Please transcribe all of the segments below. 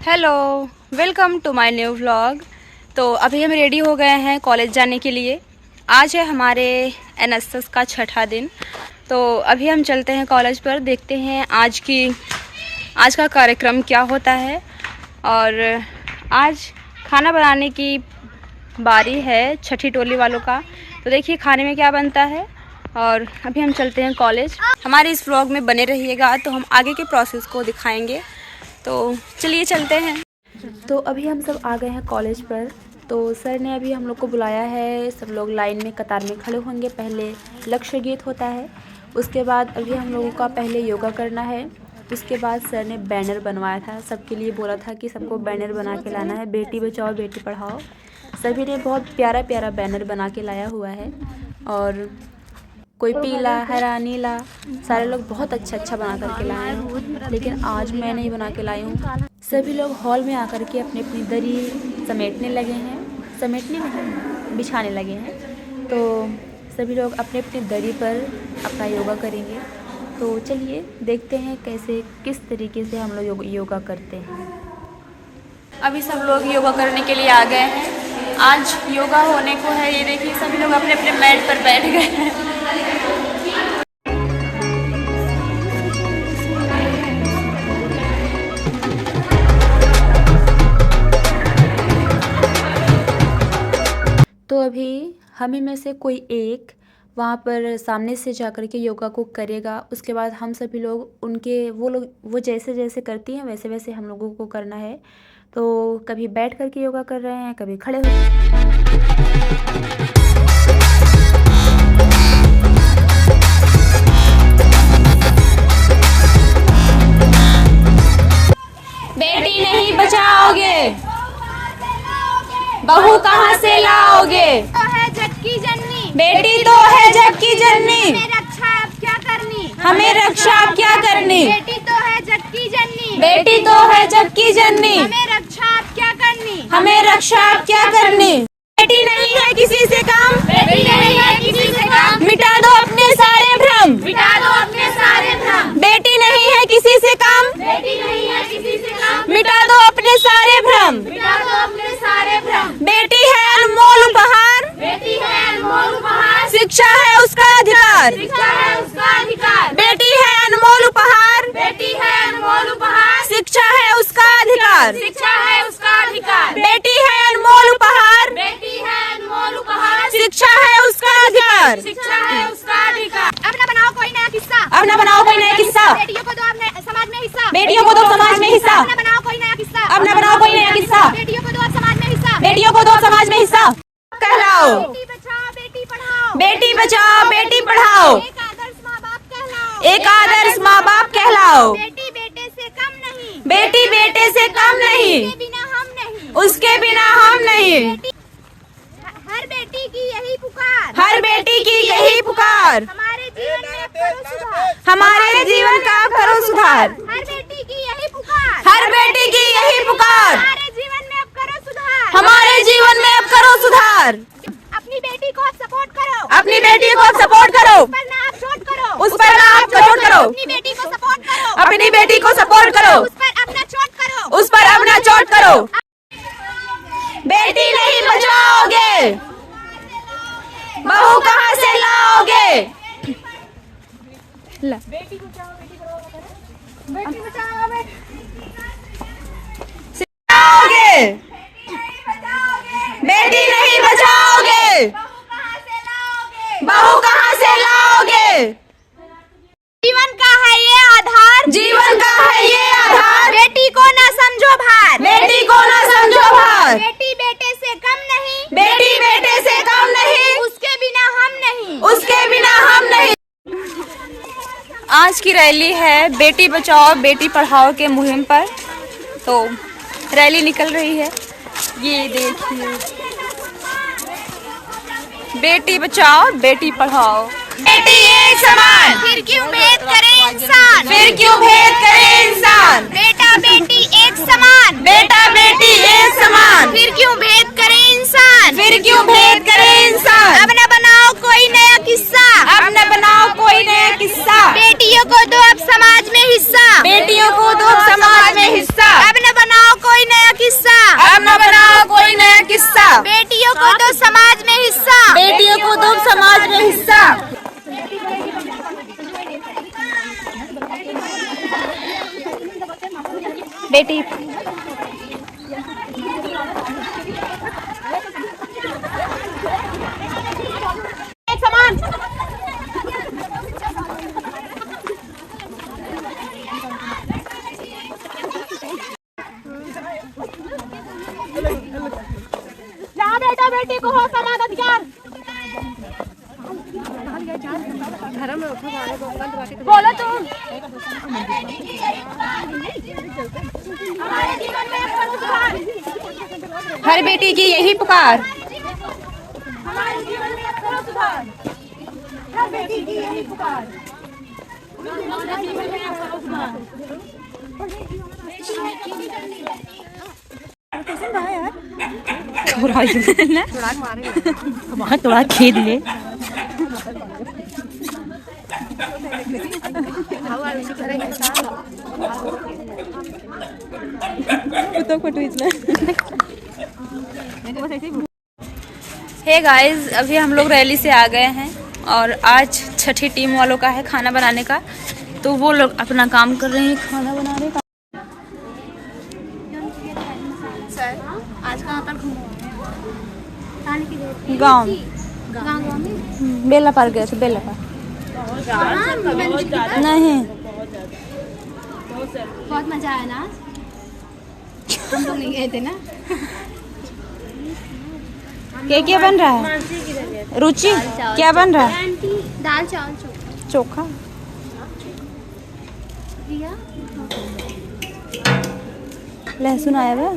Hello, welcome to my new vlog. तो अभी हम रेडी हो गए हैं कॉलेज जाने के लिए। आज है हमारे एनएसएस का छठा दिन। तो अभी हम चलते हैं कॉलेज पर, देखते हैं आज का कार्यक्रम क्या होता है। और आज खाना बनाने की बारी है छठी टोली वालों का। तो देखिए खाने में क्या बनता है। और अभी हम चलते हैं कॉलेज। हमारे इस व्लॉग में बने रहिएगा, तो हम आगे के प्रोसेस को दिखाएंगे। तो चलिए चलते हैं। तो अभी हम सब आ गए हैं कॉलेज पर। तो सर ने अभी हम लोग को बुलाया है। सब लोग लाइन में कतार में खड़े होंगे। पहले लक्ष्य गीत होता है, उसके बाद अभी हम लोगों का पहले योगा करना है। उसके बाद सर ने बैनर बनवाया था, सबके लिए बोला था कि सबको बैनर बना के लाना है, बेटी बचाओ बेटी पढ़ाओ। सभी ने बहुत प्यारा प्यारा बैनर बना के लाया हुआ है। और कोई पीला, हरा, नीला, सारे लोग बहुत अच्छा बना करके लाए हैं। लेकिन आज मैं नहीं बना के लाई हूँ। सभी लोग हॉल में आकर के अपनी अपनी दरी समेटने लगे हैं। समेटने नहीं, बिछाने लगे हैं। तो सभी लोग अपने अपनी दरी पर अपना योगा करेंगे। तो चलिए देखते हैं किस तरीके से हम लोग योगा करते हैं। अभी सब लोग योगा करने के लिए आ गए हैं। आज योगा होने को है। ये देखिए सभी लोग अपने अपने मैट पर बैठ गए हैं। तो अभी हम ही में से कोई एक वहाँ पर सामने से जा कर के योगा को करेगा। उसके बाद हम सभी लोग वो जैसे जैसे करती हैं वैसे वैसे हम लोगों को करना है। तो कभी बैठ कर के योगा कर रहे हैं, कभी खड़े हो। बेटी नहीं बचाओगे, बहू कहाँ से लाओगे। तो है जग की जननी, बेटी तो है जग की जननी, हमें रक्षा अब क्या करनी, हमें रक्षा अब क्या करनी। बेटी तो है जग की जननी, बेटी तो है जग की जननी, हमें रक्षा अब क्या करनी, हमें रक्षा अब क्या करनी। बेटी नहीं है किसी से कम, बेटी नहीं है किसी से कम, मिटा दो अपने सारे भ्रम, मिटा दो अपने सारे भ्रम। बेटी नहीं है किसी से कम, बेटी नहीं है किसी से कम, मिटा दो अपने सारे भ्रम। मिटा दो अपने सारे भ्रम। बेटी है अनमोल उपहार, बेटी है अनमोल उपहार, शिक्षा है उसका अधिकार। शिक्षा है उसका अधिकार। बेटी है अनमोल उपहार, बेटी है अनमोल उपहार, शिक्षा है उसका अधिकार। शिक्षा है उसका अधिकार। बेटी है अनमोल उपहार, बेटी है अनमोल उपहार, शिक्षा है उसका अधिकार। शिक्षा है उसका अधिकार। अब ना बनाओ कोई नया किस्सा, अब न बनाओ कोई नया किस्सा, बेटियों को दो अपने समाज में हिस्सा, बेटियों को दो समाज में हिस्सा। अब ना बनाओ कोई नया किस्सा, अब न बनाओ कोई नया किस्सा, बेटियों को दो अब समाज में हिस्सा, बेटियों को दो समाज में हिस्सा। कहलाओ बेटी बचाओ बेटी पढ़ाओ, बेटी बचाओ बेटी पढ़ाओ, एक आदर्श माँ बाप कहलाओ, एक आदर्श माँ बाप कहलाओ। बेटी बेटे से कम नहीं, बेटी बेटे से कम नहीं, उसके बिना हम नहीं, उसके बिना हम नहीं। हर बेटी की यही पुकार, हर बेटी की यही पुकार, हमारे जीवन में अब करो सुधार, हमारे जीवन का अब करो सुधार। हर बेटी की यही पुकार, हर बेटी की यही पुकार, हमारे जीवन में अब करो सुधार, हमारे जीवन में अब करो सुधार। अपनी बेटी को अब सपोर्ट करो, अपनी बेटी को अब सपोर्ट करो, उस पर ना आप चोट करो, उस पर ना आप चोट करो, अपनी बेटी को सपोर्ट करो, अपनी बेटी को सपोर्ट करो, उस पर अपना चोट करो, उस पर अपना चोट करो। बेटी नहीं बचाओगे, बहू कहाँ से लाओगे। बेटी बचाओ बेटी बचाओ लाओगे, बेटी नहीं बचाओगे, बहू कहाँ से लाओगे। जीवन का है ये आधार, जीवन का है ये आधार, बेटी को ना समझो भार, बेटी को ना समझो भार। बेटी बेटे से कम नहीं, बेटी बेटे से कम नहीं, उसके बिना हम नहीं, उसके बिना हम नहीं। आज की रैली है बेटी बचाओ बेटी पढ़ाओ के मुहिम पर। तो रैली निकल रही है, ये देखिए, बेटी बचाओ बेटी पढ़ाओ। बेटी एक समान, फिर क्यों भेद करे इंसान, फिर क्यों भेद करे इंसान। बेटा बेटी एक समान, बेटा बेटी एक समान, फिर क्यों भेद करे इंसान, फिर क्यों भेद करे इंसान। अब न बनाओ कोई नया किस्सा, अब न बनाओ कोई नया किस्सा, बेटियों को दो अब समाज में हिस्सा, बेटियों को दो समाज में हिस्सा। अब न बनाओ कोई बेटियों को दो समाज में हिस्सा, बेटियों को दो समाज में हिस्सा। बेटी एक समान। जहाँ बेटा बेटी को हो समान अधिकार। बोलो तुम। हमारे जीवन में सुधार, हर बेटी की यही पुकार। हमारे जीवन में सुधार, हर बेटी की यही पुकार। थोड़ा खेद ले। हे गाइस, अभी हम लोग रैली से आ गए हैं और आज छठी टीम वालों का है खाना बनाने का, तो वो लोग अपना काम कर रहे हैं खाना बनाने का। सर, आज कहाँ पर घूमो? गाँव में बेला पार गए थे। बेला पार नहीं, बहुत मजा आया ना। हम लोग नहीं गए थे ना। क्या बन रहा है? रुचि, क्या बन रहा है? दाल चावल चोखा। लहसुन आया हुआ।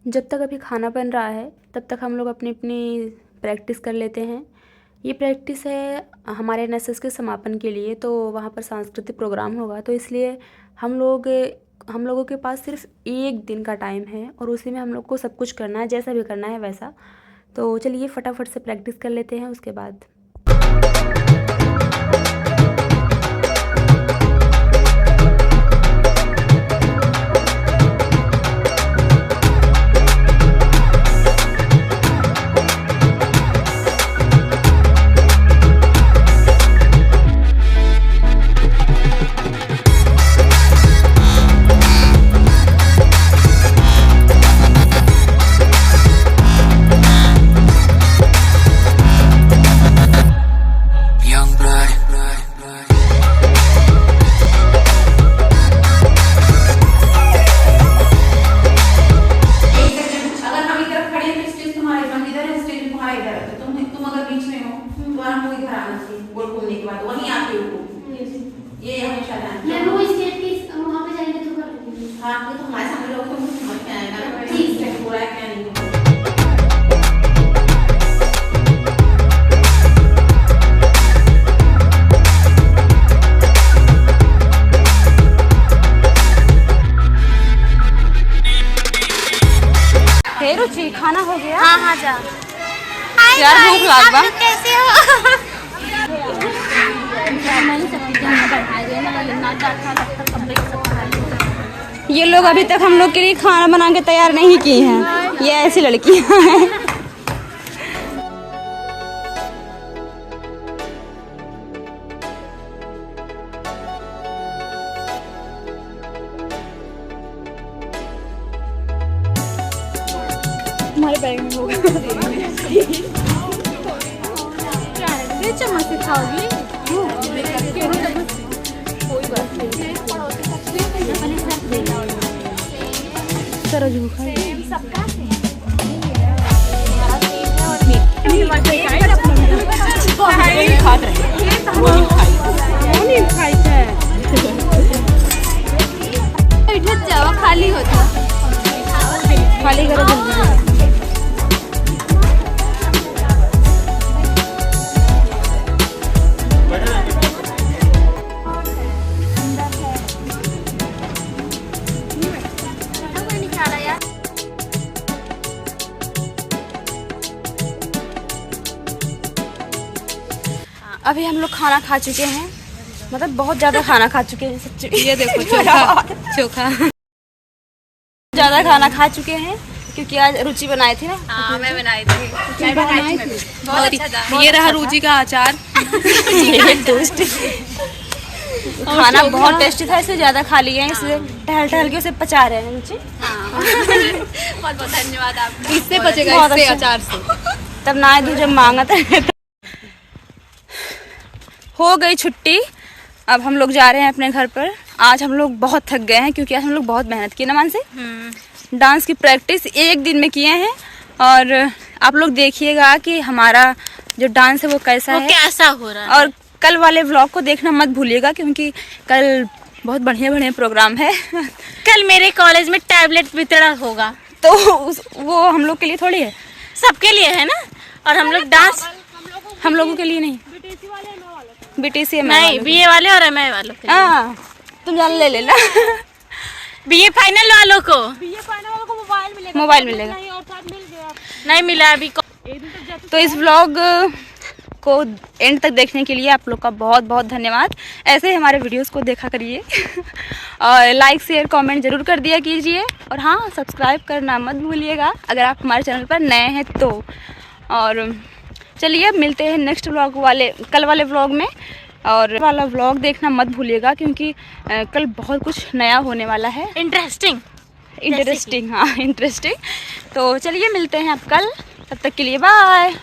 जब तक अभी खाना बन रहा है तब तक हम लोग अपनी अपनी प्रैक्टिस कर लेते हैं। ये प्रैक्टिस है हमारे एनएसएस के समापन के लिए, तो वहाँ पर सांस्कृतिक प्रोग्राम होगा, तो इसलिए हम लोगों के पास सिर्फ एक दिन का टाइम है और उसी में हम लोग को सब कुछ करना है, जैसा भी करना है वैसा। तो चलिए फटाफट से प्रैक्टिस कर लेते हैं उसके बाद। रुचि, खाना हो गया? हाँ जा। यार भूख लाग बा। कैसे हो? ये लोग अभी तक हम लोग के लिए खाना बना के तैयार नहीं किए हैं। ये ऐसी लड़कियां हैं। हमारे बैग में होगा। चम्मच से खाओगी? सरोज खाई। खाली होता खाली करो जल्दी। अभी हम लोग खाना खा चुके हैं, मतलब बहुत ज़्यादा खाना खा चुके हैं सच्ची। ये देखो चोखा चोखा ज़्यादा खाना खा चुके हैं क्योंकि आज रुचि बनाई थी ना। हाँ मैं बनाई थी, बहुत अच्छा था। ये रहा रुचि का अचार। खाना बहुत टेस्टी था, इसलिए ज़्यादा खा लिए हैं, इसलिए टहल टहल के उसे पचा रहे हैं रुचि। बहुत बहुत धन्यवाद आपका। इससे बचेगा, बहुत इससे अच्छा। अचार से। तब ना तू जब मांगा था। हो गई छुट्टी, अब हम लोग जा रहे हैं अपने घर पर। आज हम लोग बहुत थक गए हैं क्योंकि आज हम लोग बहुत मेहनत की ना मानसी। डांस की प्रैक्टिस एक दिन में किए हैं और आप लोग देखिएगा कि हमारा जो डांस है वो कैसा है, कैसा हो रहा है। और कल वाले व्लॉग को देखना मत भूलिएगा क्योंकि कल बहुत बढ़िया बढ़िया प्रोग्राम है। कल मेरे कॉलेज में टैबलेट वितरण होगा, तो वो हम लोग के लिए थोड़ी है, सबके लिए है ना। और हम लोग डांस, हम लोगों के लिए नहीं, BTC नहीं BA वाले और MA वालों के लिए। हाँ तुम जान ले लेना। BA फाइनल वालों को मोबाइल मिलेगा, नहीं मिला अभी। तो इस व्लॉग को एंड तक देखने के लिए आप लोग का बहुत बहुत धन्यवाद। ऐसे ही हमारे वीडियोस को देखा करिए और लाइक शेयर कमेंट जरूर कर दिया कीजिए, और हाँ सब्सक्राइब करना मत भूलिएगा अगर आप हमारे चैनल पर नए हैं तो। और चलिए अब मिलते हैं नेक्स्ट व्लॉग वाले, कल वाले व्लॉग में, और वाला व्लॉग देखना मत भूलिएगा क्योंकि कल बहुत कुछ नया होने वाला है, इंटरेस्टिंग। हाँ इंटरेस्टिंग। तो चलिए मिलते हैं अब कल, तब तक के लिए बाय।